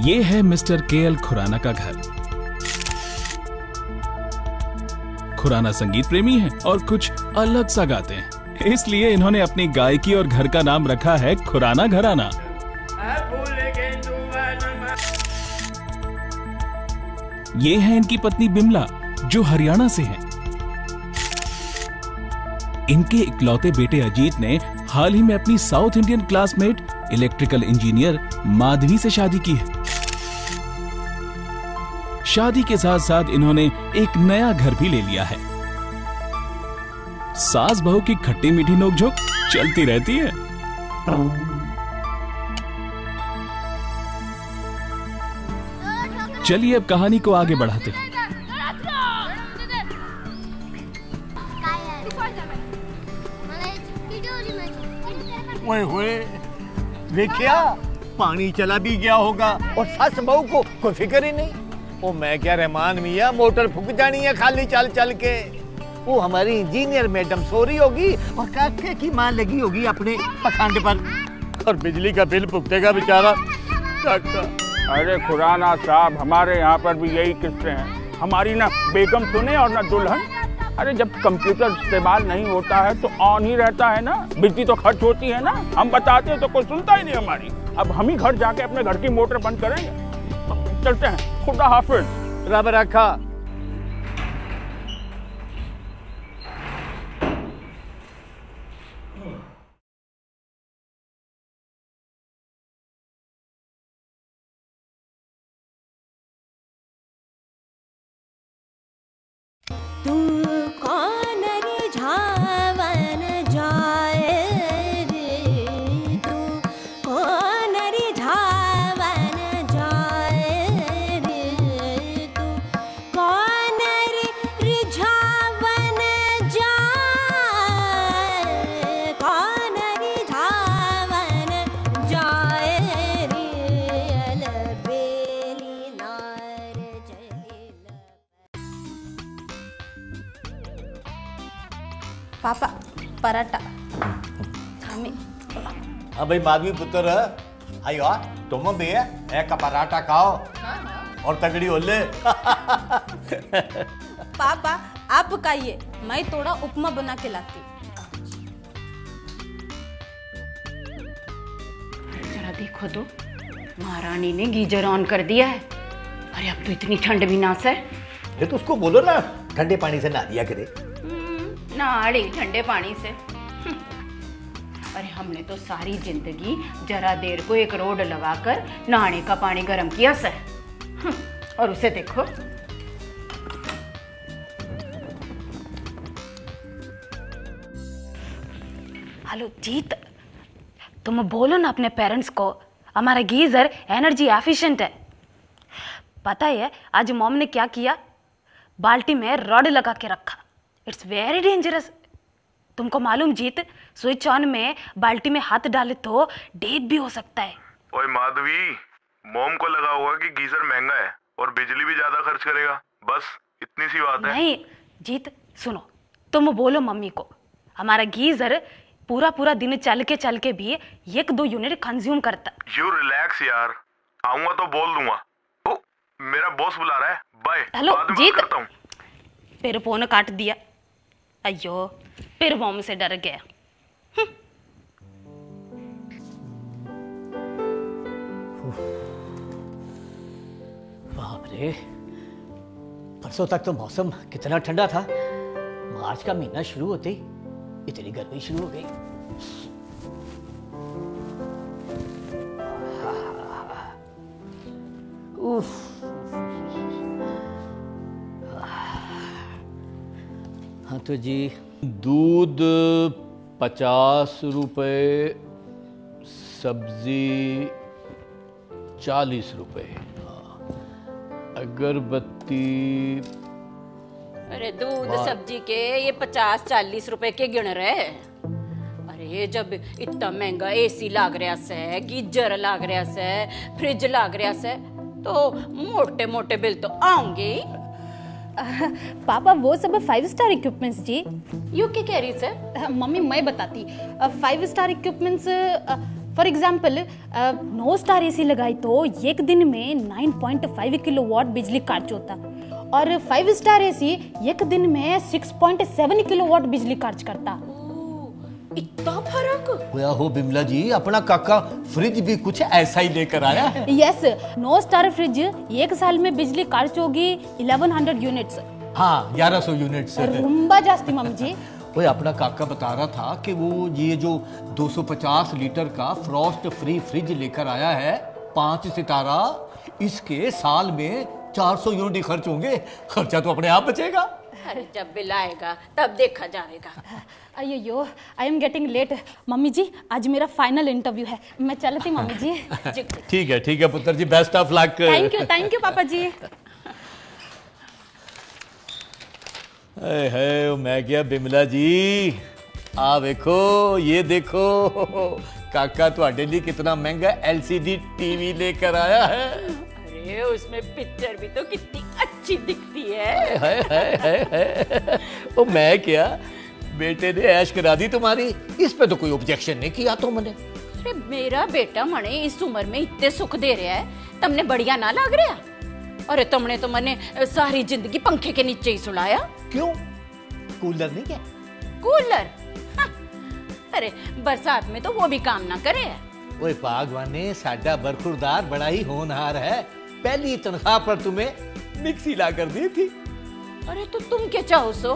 ये है mister KL Khurana का घर। खुराना संगीत प्रेमी हैं और कुछ अलग सा गाते हैं, इसलिए इन्होंने अपनी गायकी और घर का नाम रखा है खुराना घराना। ये है इनकी पत्नी बिमला, जो हरियाणा से हैं। इनके इकलौते बेटे अजीत ने हाल ही में अपनी south Indian classmate electrical engineer Madhavi से शादी की है। शादी के साथ साथ इन्होंने एक नया घर भी ले लिया है। सास बहू की खट्टी मीठी नोकझोंक चलती रहती है। चलिए अब कहानी को आगे बढ़ाते हैं। देखिया पानी चला भी गया होगा और सस बहू को कोई फिक्र ही नहीं। वो मैं क्या रहमान मियाँ, मोटर फूक जानी है खाली चल चल के। वो हमारी इंजीनियर मैडम सो रही होगी और काके की माँ लगी होगी अपने पखंड पर, और बिजली का बिल भुगतेगा बेचारा काका। अरे खुराना साहब, हमारे यहाँ पर भी यही किस्से हैं। हमारी ना बेगम सुने और ना दुल्हन। अरे जब कंप्यूटर इस्तेमाल नहीं होता है तो ऑन ही रहता है ना, बिजली तो खर्च होती है ना। हम बताते हैं तो कोई सुनता ही नहीं हमारी। अब हम ही घर जाके अपने घर की मोटर बंद करेंगे। चलते हैं, खुदा हाफिज। रब रखा। पापा पराठा। हाँ भाई माधवी पुत्र, आयो तुम भी है एक पराठा खाओ और तगड़ी हो ले। पापा आप पकाइए, मैं थोड़ा उपमा बना के लाती। जरा देखो तो, महारानी ने गीजर ऑन कर दिया है। अरे अब तो इतनी ठंड भी ना सर। ये तो उसको बोलो ना ठंडे पानी से नहा दिया करे। नाड़ी ठंडे पानी से। अरे हमने तो सारी जिंदगी जरा देर को एक रोड लगाकर नहाने का पानी गर्म किया सर, और उसे देखो। हेलो जीत, तुम बोलो ना अपने पेरेंट्स को हमारा गीजर एनर्जी एफिशिएंट है। पता है आज मॉम ने क्या किया? बाल्टी में रॉड लगा के रखा। It's very dangerous. तुमको मालूम जीत, स्विच ऑन में बाल्टी में हाथ डाले तो डेथ भी हो सकता है। ओए माधवी, मॉम को लगा हुआ कि गीजर महंगा है और बिजली भी ज्यादा खर्च करेगा, बस इतनी सी बात है। नहीं जीत सुनो, तुम बोलो मम्मी को हमारा गीजर पूरा पूरा दिन चल के भी 1-2 यूनिट कंज्यूम करता। यू रिलैक्स यार, आऊंगा तो बोल दूंगा। ओ, मेरा बॉस बुला रहा है, बाय। हेलो जीत, फिर फोन काट दिया। अयो, फिर मॉम से डर गया। बाप रे, परसों तक तो मौसम कितना ठंडा था, मार्च का महीना शुरू होते ही इतनी गर्मी शुरू हो गई। उफ। हाँ तो जी, दूध 50 रुपए, सब्जी 40 रुपए, अगरबत्ती। अरे दूध सब्जी के ये 50-40 रुपए के गिन रहे। अरे जब इतना महंगा एसी लाग रहा से, गीजर लाग रहा से, फ्रिज लाग रहा से, तो मोटे मोटे बिल तो आऊंगे। पापा वो सब 5 स्टार इक्विपमेंट्स जी। यू क्या कह रही सर? मम्मी मैं बताती। 5 star equipments for example 9 star AC लगाई तो एक दिन में 9.5 किलोवाट बिजली खर्च होता, और 5 स्टार एसी एक दिन में 6.7 किलोवाट बिजली खर्च करता। इतना फर्क? हो बिमला जी, अपना काका फ्रिज भी कुछ ऐसा ही लेकर आया है। यस, 9 स्टार फ्रिज एक साल में बिजली खर्च होगी 1100 यूनिट्स। हाँ, 1100 यूनिट्स। रुम्बा जास्ती मम्मी जी। वो अपना काका बता रहा था कि वो ये जो 250 लीटर का फ्रॉस्ट फ्री फ्रिज लेकर आया है 5 सितारा, इसके साल में 400 यूनिट खर्च होंगे। खर्चा तो अपने आप बचेगा। अरे जब बिल आएगा तब देखा जाएगा। अयो, I am getting late. Mummy ji, आज मेरा फाइनल इंटरव्यू है, मैं चलती मम्मी जी। ठीक है पुत्र जी, best of luck. Thank you papa ji. है मैं क्या बिमला जी, आ देखो, ये देखो काका तुम्हारे लिए कितना महंगा LCD टीवी लेकर आया है। अरे उसमें पिक्चर भी तो कितनी अच्छी दिखती है। ओ मैं क्या, बेटे ने ऐश करा दी तुम्हारी, इस पे तो कोई ऑब्जेक्शन नहीं किया तुमने। अरे मेरा बेटा मने इस उम्र में इतने सुख दे रहा है, तुमने बढ़िया ना लग रहा? अरे तुमने तो मने सारी जिंदगी पंखे के नीचे ही सुलाया। क्यों, कूलर नहीं क्या? कूलर? हाँ। अरे बरसात में तो वो भी काम ना करे। ओए भगवाने, साडा बरखुरदार बड़ा ही होनहार है, पहली तनख्वाह पर तुम्हें मिक्सी ला कर दी थी। अरे तो तुम क्या चाहो सो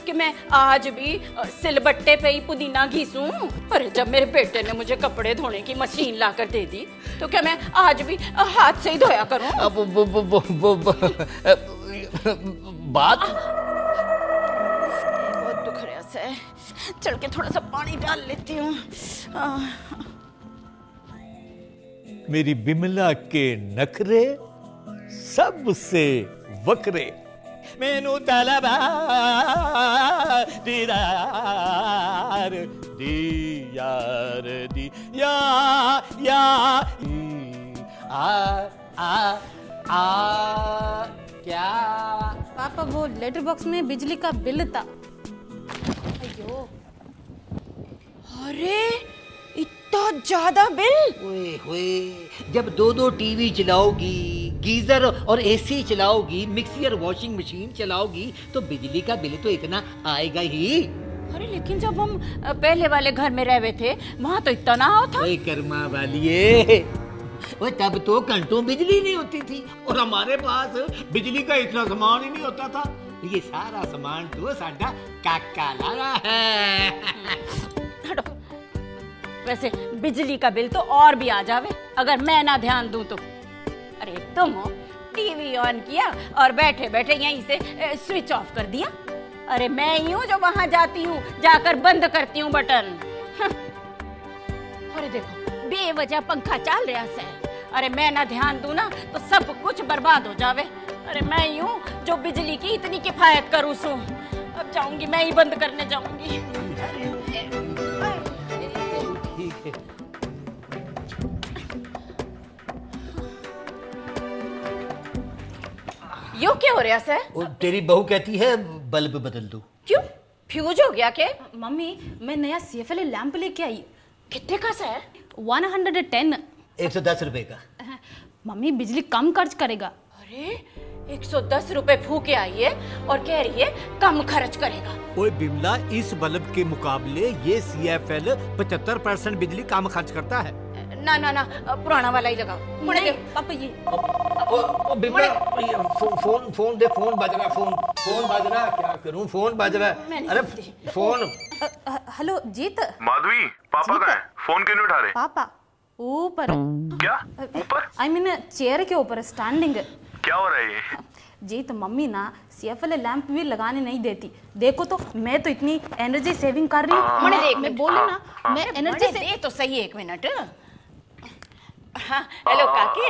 कि मैं आज भी सिलबट्टे पे ही पुदीना घीसूं? अरे जब मेरे बेटे ने मुझे कपड़े धोने की मशीन ला कर दे दी तो क्या मैं आज भी हाथ से ही धोया करूं? बात बहुत दुख रहा है, चल के थोड़ा सा पानी डाल लेती हूँ। मेरी बिमला के नखरे सबसे वक्रे, मैनू तलबा दीदार दी यार दी या आ क्या? पापा वो लेटर बॉक्स में बिजली का बिल था। अयो, अरे इतना ज्यादा बिल? ओए होए, जब 2 टीवी चलाओगी, गीजर और एसी चलाओगी, मिक्सी और वॉशिंग मशीन चलाओगी, तो बिजली का बिल तो इतना आएगा ही। अरे लेकिन जब हम पहले वाले घर में रहे थे वहाँ तो इतना ना होता। ओए कर्मा वालिए, ओए तब तो घंटों बिजली नहीं होती थी और हमारे पास बिजली का इतना सामान ही नहीं होता था। ये सारा सामान तो साडा काका लाया है। वैसे बिजली का बिल तो और भी आ जावे अगर मैं ना ध्यान दूं तो। अरे तुम टीवी ऑन किया और बैठे बैठे यहीं से स्विच ऑफ कर दिया। अरे मैं ही हूँ जो वहां जाती हूँ, जाकर बंद करती हूँ बटन। अरे देखो बेवजह पंखा चल रहा है। अरे मैं ना ध्यान दूं ना तो सब कुछ बर्बाद हो जावे। अरे मैं ही हूँ जो बिजली की इतनी किफायत करूँ सू। अब जाऊंगी, मैं ही बंद करने जाऊंगी। ठीक है। यो क्या हो रहा है? और तेरी बहू कहती है बल्ब बदल दो। क्यों, फ्यूज हो गया क्या? मम्मी मैं नया CFL लैंप लेके आई। कितने का है? 110। 110 रुपए का। मम्मी बिजली कम खर्च करेगा। अरे 110 रुपए फूके आई है और कह रही है कम खर्च करेगा। ओए बिमला, इस बल्ब के मुकाबले ये CFL 75% बिजली कम खर्च करता है। ना ना ना, पुराना वाला ही लगाओ। नहीं पापा ये ओ बिमला, फोन दे, फोन बज रहा, क्या करूं, फोन बज रहा है। अरे फोन। हेलो जीत। माधवी, पापा कहाँ है? फोन क्यों नहीं उठा रहे? पापा ऊपर। क्या ऊपर? आई मीन चेयर के ऊपर स्टैंडिंग। क्या हो रहा है ये? जीत मम्मी ना CFL लैंप भी लगाने नहीं देती। देखो तो मैं तो इतनी एनर्जी सेविंग कर रही हूँ। मने देख, मैं बोलूँ ना, मैं एनर्जी से। दे तो सही, एक मिनट। हाँ, हेलो काकी।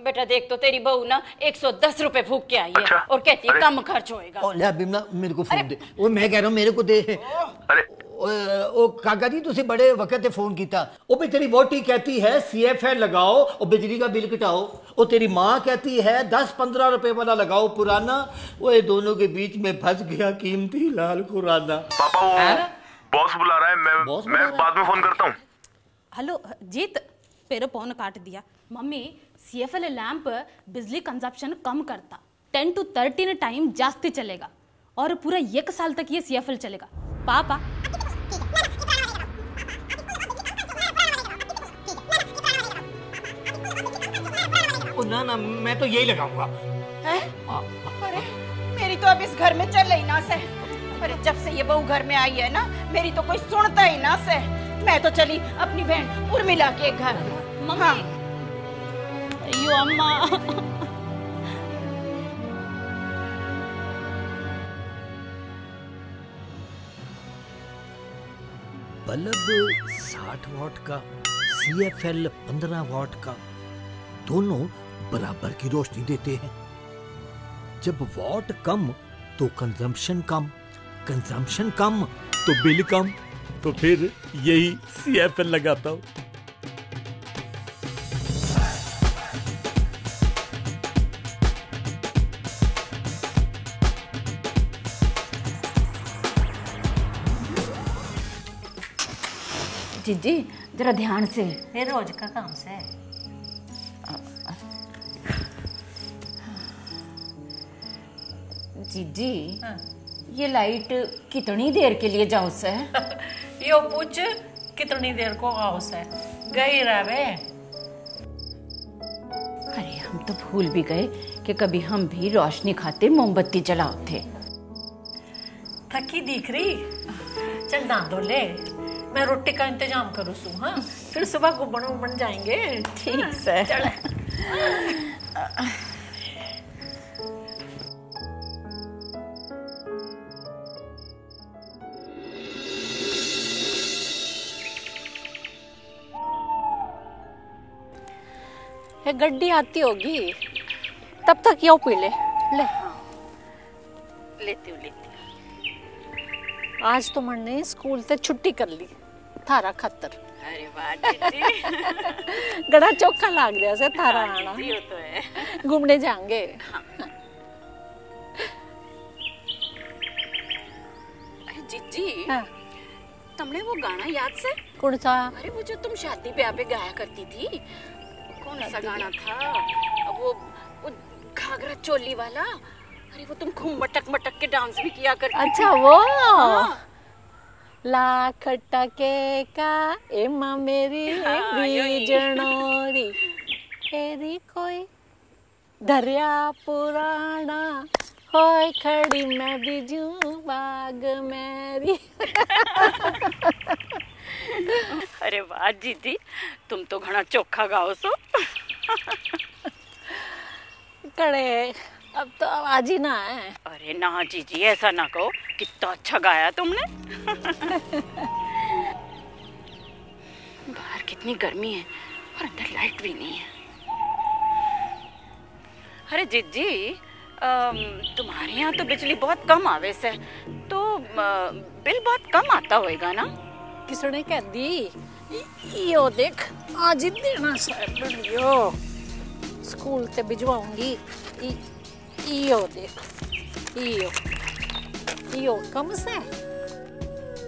बेटा देख तो तेरी बहू ना 110 रुपए फूक के आई है। अच्छा? और कहती है कम खर्च होएगा। ओ ले बिमला, मेरे को फोन दे। ओ मैं कह रहा हूं मेरे को दे। अरे ओ काका जी, तुझे बड़े वक्त फोन किया। ओ भी तेरी वोटी कहती है CFL लगाओ और बिजली का बिल घटाओ। ओ तेरी माँ कहती है 10-15 रुपए वाला लगाओ पुराना। वो दोनों के बीच में फंस गया कीमती लाल खुराना। पापा, वो बॉस बुला रहा है, मैं बाद में फोन करता हूँ। हेलो जीत, पेरो फोन काट दिया। मम्मी, CFL लैंप बिजली कंजप्शन कम करता, 10 to 13 टाइम जास्ती चलेगा और पूरा 1 साल तक ये CFL चलेगा। पापा ना ना, मैं तो यही लगाऊंगा। अरे मेरी तो अब इस घर में चल ही ना से। अरे जब से ये बहू घर में आई है ना, मेरी तो कोई सुनता ही ना से। मैं तो चली अपनी बहन उर्मिला के घर। मम्मी, अयो अम्मा। बल्ब 60 वॉट का, CFL 15 वॉट का, दोनों बराबर की रोशनी देते हैं। जब वॉट कम तो कंजम्पशन कम, कंजम्पशन कम तो बिल कम, तो फिर यही CFL लगाता हूँ। जीजी जरा ध्यान से। ये रोज का काम से। जीजी ये लाइट कितनी देर के लिए जाओ से? यो पूछ कितनी देर को हाउस है, गई रहे। अरे हम तो भूल भी गए कि कभी हम भी रोशनी खाते मोमबत्ती जलाओ थे। थकी दिख रही, चल ना दो ले, मैं रोटी का इंतजाम करूँ सू। हाँ, फिर सुबह घूमने उमन जाएंगे। ठीक से। चल। ये गड्डी आती होगी, तब तक यो पी ले। ले लेती हूँ। आज तो मैंने स्कूल से छुट्टी कर ली थारा खातर। अरे वाह जीजी। गड़ा चौखा लाग रहा से थारा आना। ये तो है। घूमने जाएंगे। अरे जीजी, हाँ। तुमने वो गाना याद से? कौन सा? अरे वो जो तुम शादी ब्याह पे गाया करती थी, कौन सा गाना था? वो घाघरा चोली वाला। अरे वो तुम खूब मटक मटक के डांस भी किया करती थी। अच्छा वो। हाँ। लाख टके का एमा मेरी जनोरी, तेरी कोई दरिया पुराना होय खड़ी मैं बिजू बाग मेरी। अरे वाह जीजी, तुम तो घना चोखा गाओ सो। कड़े अब तो आवाज ही ना है। अरे ना जीजी, ऐसा ना कहो, कितना अच्छा गाया तुमने। बाहर कितनी गर्मी है और अंदर लाइट भी नहीं है। अरे जीजी, तुम्हारे यहाँ तो बिजली बहुत कम आवे से, तो बिल बहुत कम आता होएगा ना? किसने कह दी? यो देख, आज ही देना यो स्कूल से भिजवाऊंगी। यो देख, यो कम से।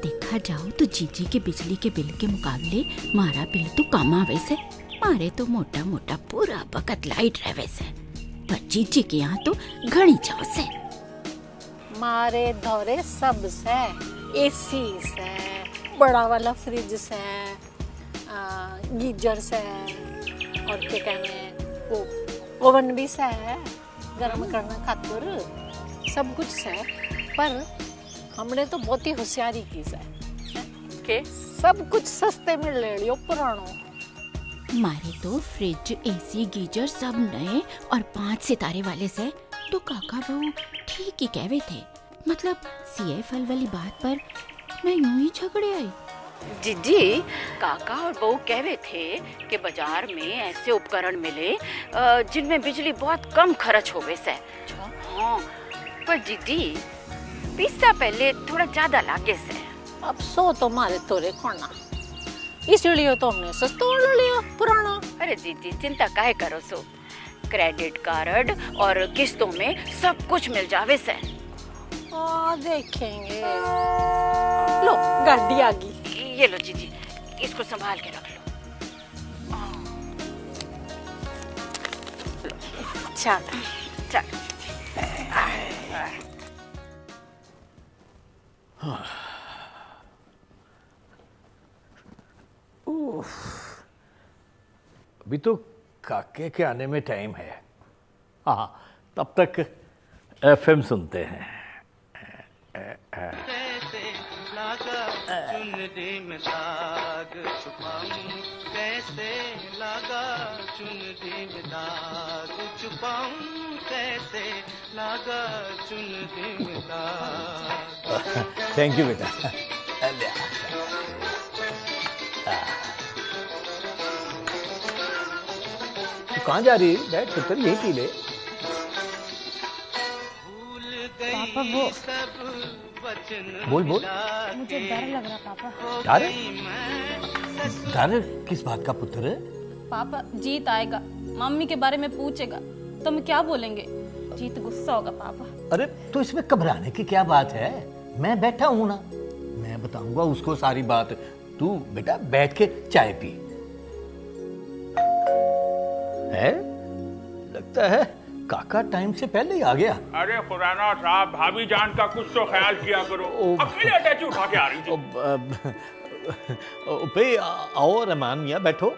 देखा जाओ तो जीजी के बिजली के बिल के मुकाबले मारा बिल तो कम आवे से। मारे तो मोटा मोटा पूरा वक्त लाइट रहे से, पर जीजी के यहाँ तो घनी जाओ से। मारे धोरे सब से, AC से, बड़ा वाला फ्रिज से, गीजर से, और क्या कहने वो ओवन भी से है गर्म करना खातिर, सब कुछ से। पर हमने तो बहुत ही होशियारी की से के सब कुछ सस्ते में ले लियो पुरानो। हमारे तो फ्रिज, AC, गीजर सब नए और 5 सितारे वाले से। तो काका बहू ठीक ही कहवे थे, मतलब CFL वाली बात पर मैं यूं ही झगड़े आई। जीजी, काका और बहू कहवे थे कि बाजार में ऐसे उपकरण मिले जिनमें बिजली बहुत कम खर्च होवे से। हाँ, पर जीजी पैसा पहले थोड़ा ज्यादा लागे से। अब सो तो मारे तोरे खोना, इसलिए तो हमने सस्ता वाला लिया पुराना। अरे जीजी चिंता काहे करो सो, क्रेडिट कार्ड और किस्तों में सब कुछ मिल जावे से। देखेंगे। लो गाड़ी आ गई। ये लो जीजी, इसको संभाल के रख लो। चल चल। अभी तो काके के आने में टाइम है। हाँ, तब तक एफएम सुनते हैं। कैसे लागा चुनरी में दाग छुपाऊं, कैसे लागा चुनरी में दाग छुपाऊं, कैसे लागा चुनरी में दाग। थैंक यू बेटा। कहाँ जा रही है? बैठ पुत्र, यही पी ले। पापा वो बोल बोल। मुझे डर लग रहा पापा। डर? डर किस बात का पुत्र? पापा जीत आएगा, मम्मी के बारे में पूछेगा तो हम क्या बोलेंगे? जीत गुस्सा होगा पापा। अरे तो इसमें घबराने की क्या बात है? मैं बैठा हूं ना, मैं बताऊंगा उसको सारी बात। तू बेटा बैठ के चाय पी। है? लगता है काका टाइम से पहले ही आ गया। अरे खुराना साहब, भाभी जान का कुछ तो ख्याल किया करो। अकेले अटैची उठा के आ रही थी। भाई आओ रहमान मियाँ, बैठो।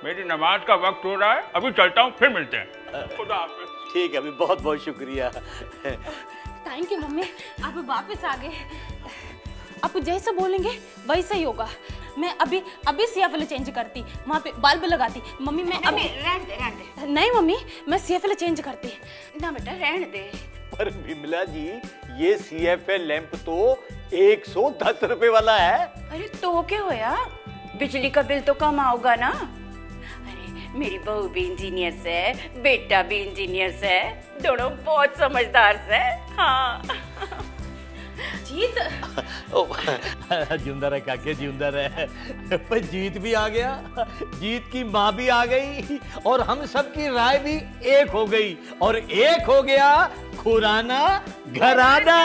मेरी नमाज का वक्त हो रहा है, अभी चलता हूँ, फिर मिलते हैं। खुदा हाफिज। ठीक है, अभी बहुत बहुत शुक्रिया। थैंक यू मम्मी, आप वापस आ गए। आप जैसा बोलेंगे वैसा ही होगा। मैं अभी सीएफएल चेंज करती, वहाँ पे बल्ब लगाती। मम्मी मैं अभी रहने दे। नहीं मम्मी, मैं सीएफएल चेंज करती। ना बेटा रहने दे। पर विमला जी, ये सीएफएल लैंप तो 110 रुपए वाला है। अरे तो क्या होया, बिजली का बिल तो कम आओगा ना। अरे मेरी बहू भी इंजीनियर से, बेटा भी इंजीनियर से, दोनों बहुत समझदार से। हाँ जीत जिंदा रहे काके, जिंदा रहे। पर जीत भी आ गया, जीत की माँ भी आ गई, और हम सब की राय भी एक हो गई, और एक हो गया खुराना घराना।